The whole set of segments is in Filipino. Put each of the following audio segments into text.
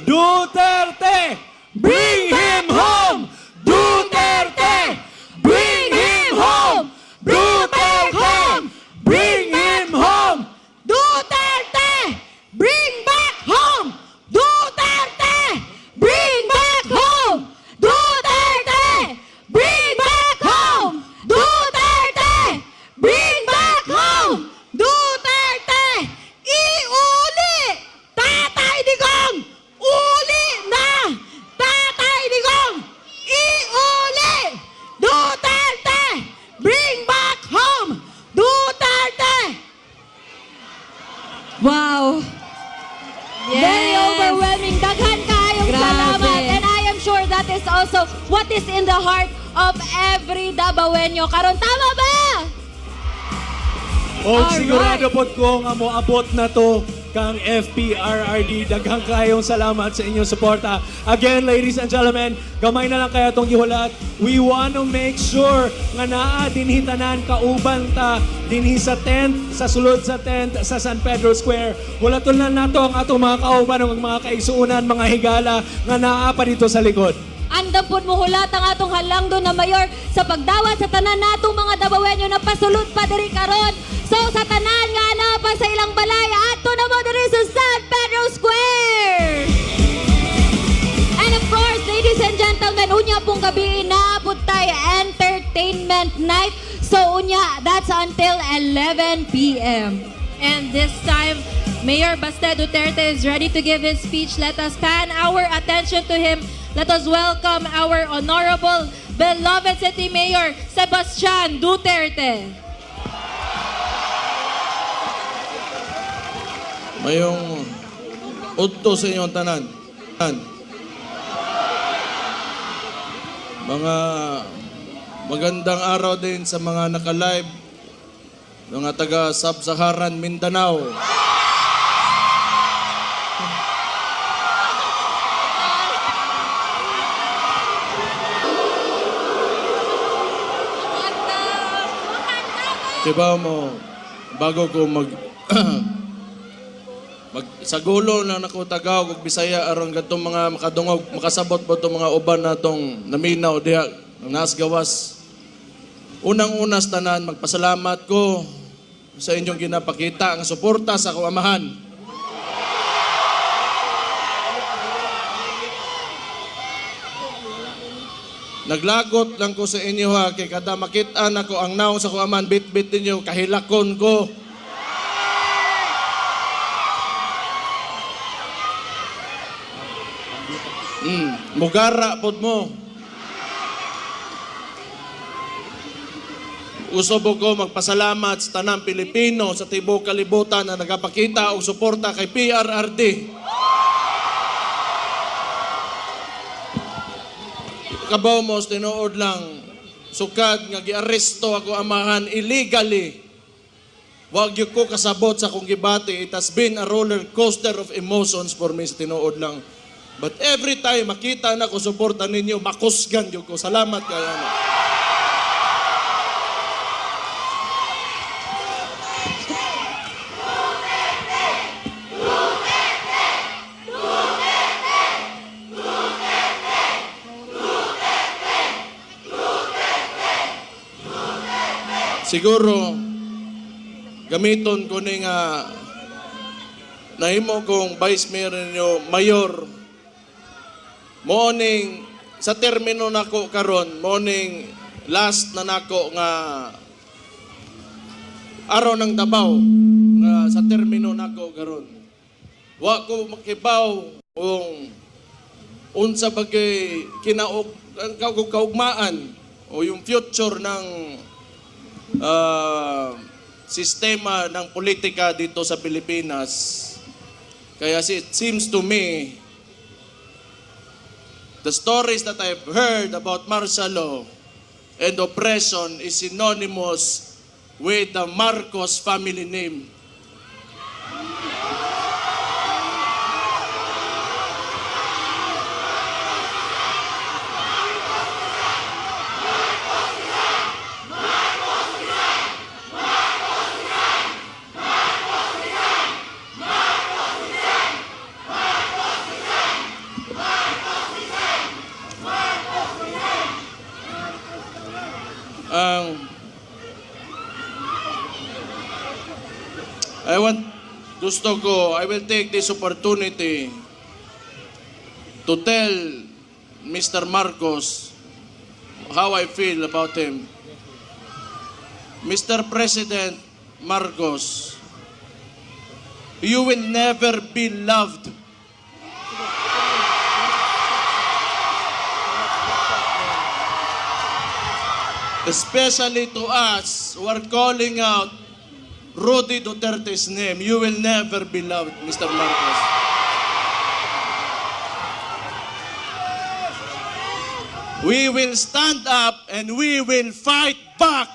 Duterte, bring him home! Duterte, bring him home! Duterte, bring him home! Duterte! Bring back home! Duterte! Bring back home! Duterte! Bring back home! Duterte! Bring back home! Duterte! Iuli! Tatay Digong! Uli na! Tatay Digong! Iuli! Duterte! Bring back home! Duterte! Wow! Very overwhelming. Daghan kayong Grabe. salamat. And I am sure that is also what is in the heart of every Dabawenyo. Karon, tama ba? O Alright. sigurado po ko nga mo abot na to kang FPRRD. Daghang kayong salamat sa inyong suporta. Again, ladies and gentlemen, gamay na lang kaya itong ihulat. We want to make sure nga naa dinhi tanan kauban ta dinhi sa tent, sa sulod sa tent sa San Pedro Square. Wala tulan nato ang atong mga kauban ng mga kaigsuunan, mga higala nga naa pa dito sa likod. Andam po mo hulat ang atong halangdo na mayor sa pagdawat sa tanan natong mga Dabawenyo na pasulod pa diri karon. So sa tanan nga na pa sa ilang balay ato na mo diri sa San Pedro Square. And of course, ladies and gentlemen, unya pong gabi inaabot tayo entertainment night. So unya, that's until 11 p.m. And this time, Mayor Baste Duterte is ready to give his speech. Let us pan our attention to him. Let us welcome our honorable, beloved City Mayor, Sebastian Duterte. Mayong udto sa inyong tanan. Mga magandang araw din sa mga naka-live, mga taga Sub-Saharan Mindanao. Diba mo, bago ko sa gulo na nako Tagaw ug Bisaya aron gadtong mga makadungog makasabot po itong mga uban natong naminaw diha nas gawas. Unang-unas tanan magpasalamat ko sa inyong ginapakita ang suporta sa akong amahan. Naglagot lang ko sa inyo ha kay kada makita nako ang naong sa akong amahan bit-bit ninyo kahilakon ko. Mugara pod mo. Usob ko magpasalamat sa tanang Pilipino sa tibuok kalibutan na nagapakita og suporta kay PRRD. Kabaw mo tinuod lang sukad nga giaresto ako amahan illegally. Wag gyud ko kasabot sa akong gibati. It has been a roller coaster of emotions for me sa tinuod lang. But every time makita na ko suporta ninyo, makusgan yung ko. Salamat kayo. Siguro, gamiton ko ni nga nahimo kong vice mayor ninyo, mayor. Morning, sa termino nako karon, morning last na nako nga araw ng Davao nga sa termino nako karon. Wa ko makibaw kung unsa bagay kinaog ang kaugmaan o yung future ng sistema ng politika dito sa Pilipinas. Kaya it seems to me the stories that I've heard about martial law and oppression is synonymous with the Marcos family name. I will take this opportunity to tell Mr. Marcos how I feel about him. Mr. President Marcos, you will never be loved. Especially to us who are calling out Rudy Duterte's name, you will never be loved, Mr. Marcos. We will stand up and we will fight back.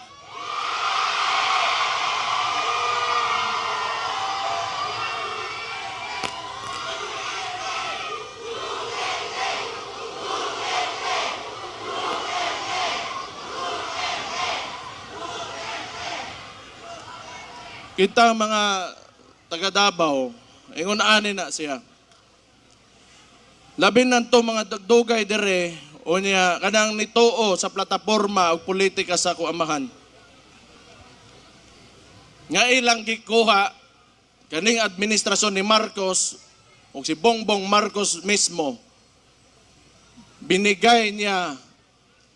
Kita mga taga Davao, ingon ani na siya. Labin nanto mga dugay dire o niya kanang nituo sa plataporma o politika sa kuamahan. Nga ilang gikuha kaning administrasyon ni Marcos o si Bongbong Marcos mismo binigay niya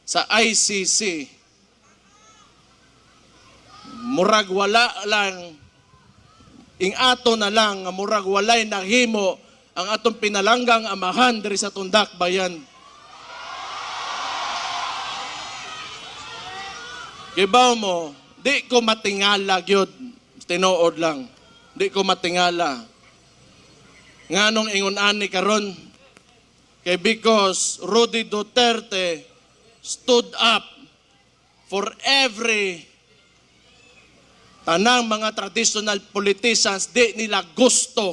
sa ICC. Murag wala lang, ato na lang, murag walay nahimo ang atong pinalanggang amahan diri sa Tundak Bayan. Kibaw mo, di ko matingala gyud, tinuod lang. Di ko matingala. Nganong ingon ani karon? Kay because Rudy Duterte stood up for every tanang mga traditional politicians, di nila gusto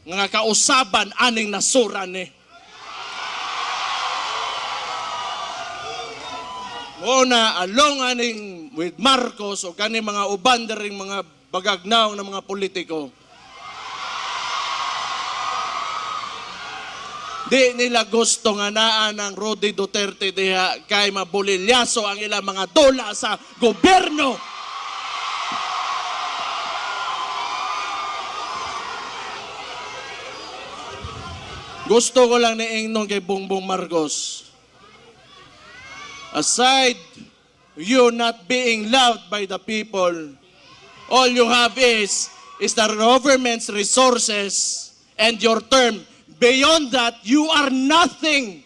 nga kausaban aning nasura ni. Una, along aning with Marcos o kani mga uban ring mga bagagnaw ng mga politiko, di nila gusto nga naa ng Rudy Duterte diha kay mabulilyaso ang ilang mga dola sa gobyerno. Gusto ko lang niingnon kay Bongbong Marcos. Aside you not being loved by the people, all you have is the government's resources and your term. Beyond that, you are nothing.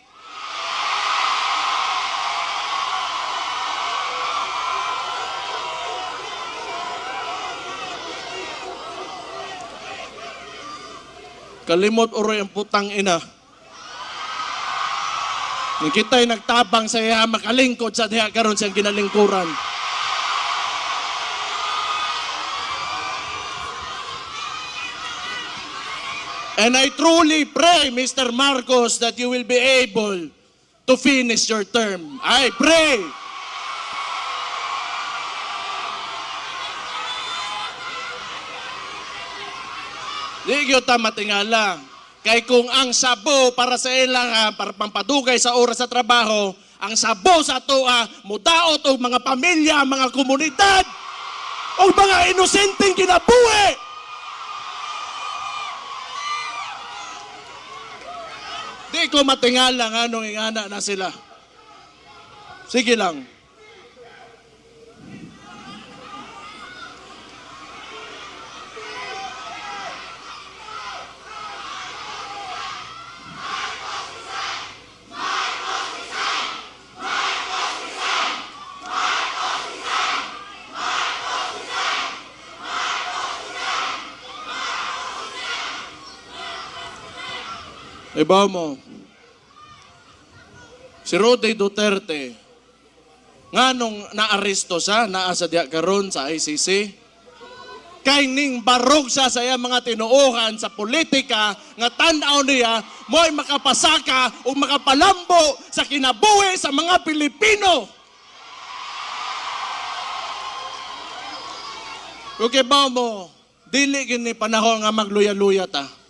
Kalimot oroy ang putang ina. Nung kita'y nagtabang sa iya makalingkod sa diha karon siyang ginalingkuran. And I truly pray, Mr. Marcos, that you will be able to finish your term. I pray. Di gyud ta matingala. Kay kung ang sabo para sa ilang para pampadugay sa oras sa trabaho, ang sabo sa atoa mudaot og mga pamilya, mga komunidad, og mga inosenteng kinabuhi. Di ko matingala nga nung ingana na sila. Sige lang. Iba mo, si Rudy Duterte, nga nung naaresto siya, naasa diya karon sa ICC, kay ning barog siya sa iya mga tinuuhan sa politika, nga tanaw niya, mo'y makapasaka o makapalambo sa kinabuhi sa mga Pilipino. Okay ba mo, dili gini panahon nga magluya-luya ta.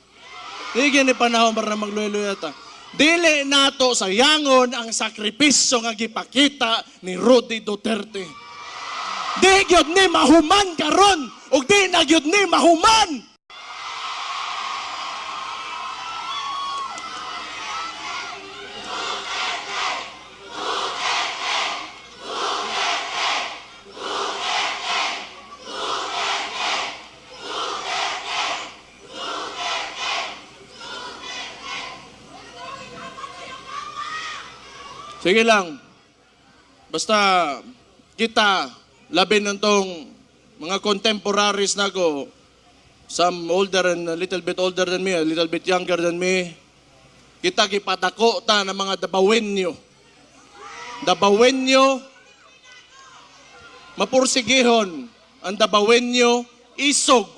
Dili gini panahon para magluya-luya ta. Dili nato sayangon ang sakripisyo nga gipakita ni Rudy Duterte. Di gyud ni mahuman karon ug di na gyud ni mahuman. Sige lang. Basta kita, labi ng tong mga contemporaries na ko, some older and a little bit older than me, a little bit younger than me, kita gipatako ta ng mga dabawenyo. Dabawenyo, mapursigihon. Ang dabawenyo, isog.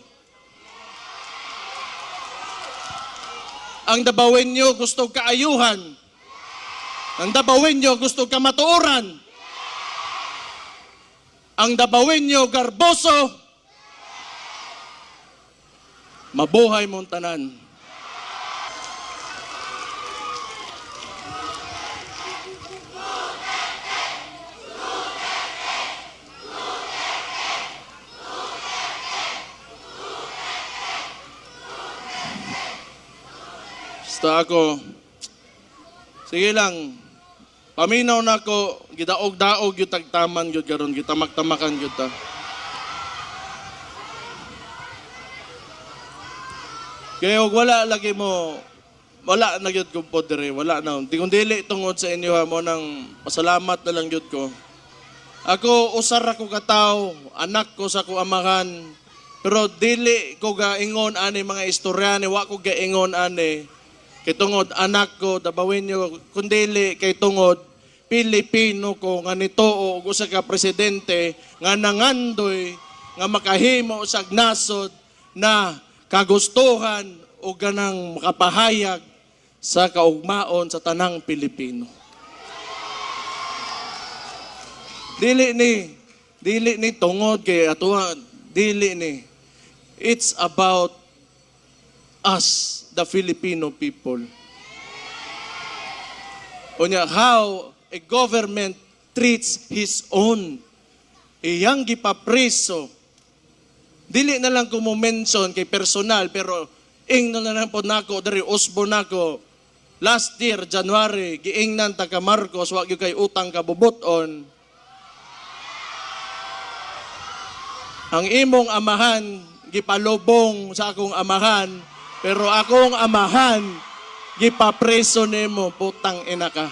Ang dabawenyo gusto kaayuhan. Ang dabawenyo gusto ka matuoran. Ang dabawenyo garboso. Mabuhay mong tanan. Basta ako, sige lang, paminaw na ko, gidaog-daog yung tagtaman yun karon, gitamak-tamakan yun ta. Kaya huwag wala lagi mo, wala na yun ko po dire, wala na. Di kong dili tungod sa inyo ha mo nang pasalamat na lang yun ko. Ako, usar ako katao, anak ko sa ko amahan, pero dili ko gaingon ani mga istorya ni, wa ko gaingon ani. Kay tungod anak ko, dabawin nyo, kundili kay tungod, Pilipino ko, nga nitoo, usa ka presidente, nga nangandoy, nga makahimo sa nasod, na kagustuhan o ganang makapahayag sa kaugmaon sa tanang Pilipino. Dili ni tungod kay atuwa, dili ni. It's about us, the Filipino people. Unya, how a government treats his own. Iyang gipapreso. Dili na lang ko mo mention kay personal, pero ingnon na lang po nako, dari usbo nako. Last year, January, giingnan ta ka Marcos, wag yung kay utang kabubuton. Ang imong amahan, gipalubong sa akong amahan, pero akong amahan, gipapreso nimo, putang ina ka.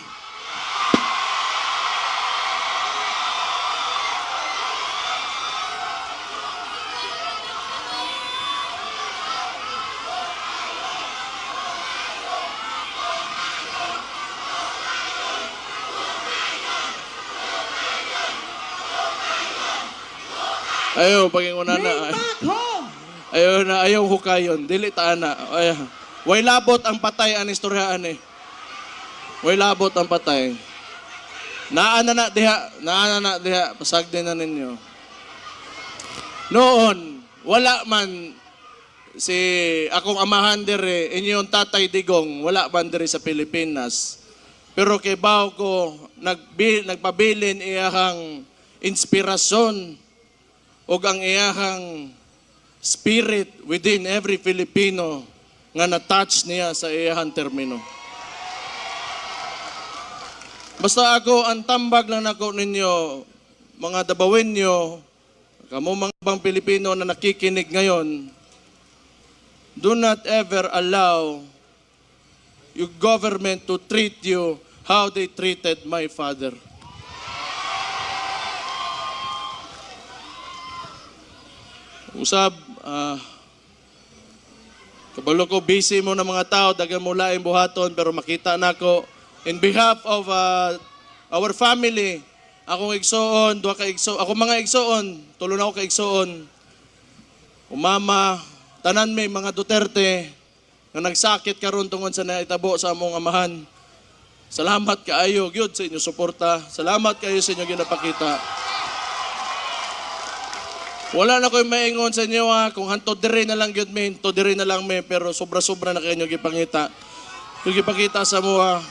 Ayaw, paginguna na. Ayaw hukayon. Dili ta na. Way labot ang patay ang istoryaan eh. Way labot ang patay. Naana na diha. Pasagdi na ninyo. Noon, wala man si akong amahan dire, inyong tatay Digong, wala man dire sa Pilipinas. Pero kay baw ko, nagpabilin iyahang inspirasyon o ang iyahang spirit within every Filipino nga na-touch niya sa iyahang termino. Basta ako, ang tambag lang ako ninyo, mga dabawenyo, kamo mga bang Pilipino na nakikinig ngayon, do not ever allow your government to treat you how they treated my father. Usab, kabalo ko, busy mo ng mga tao, dagan mo laing buhaton, pero makita na ako, in behalf of our family, akong igsoon, ako mga igsoon, tulo na ako ka igsoon, umama, tanan may mga Duterte, na nagsakit karon tungod sa naitabo sa among amahan. Salamat kaayo, gyud sa inyo suporta. Salamat kayo sa inyo ginapakita. Wala na ko'y maingon sa inyo kung hanto dire na lang gyud me, hanto dire na lang me, pero sobra-sobra na kayo gipangita. Yung gipakita sa mua.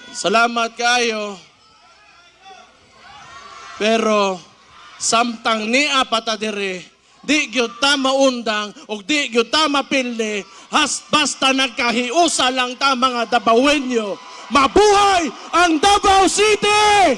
Salamat kayo. Pero samtang ni apata dire, di gyud ta maundang ug di gyud ta mapildi basta nagkahiusa lang ta mga Dabawenyo. Mabuhay ang Davao City!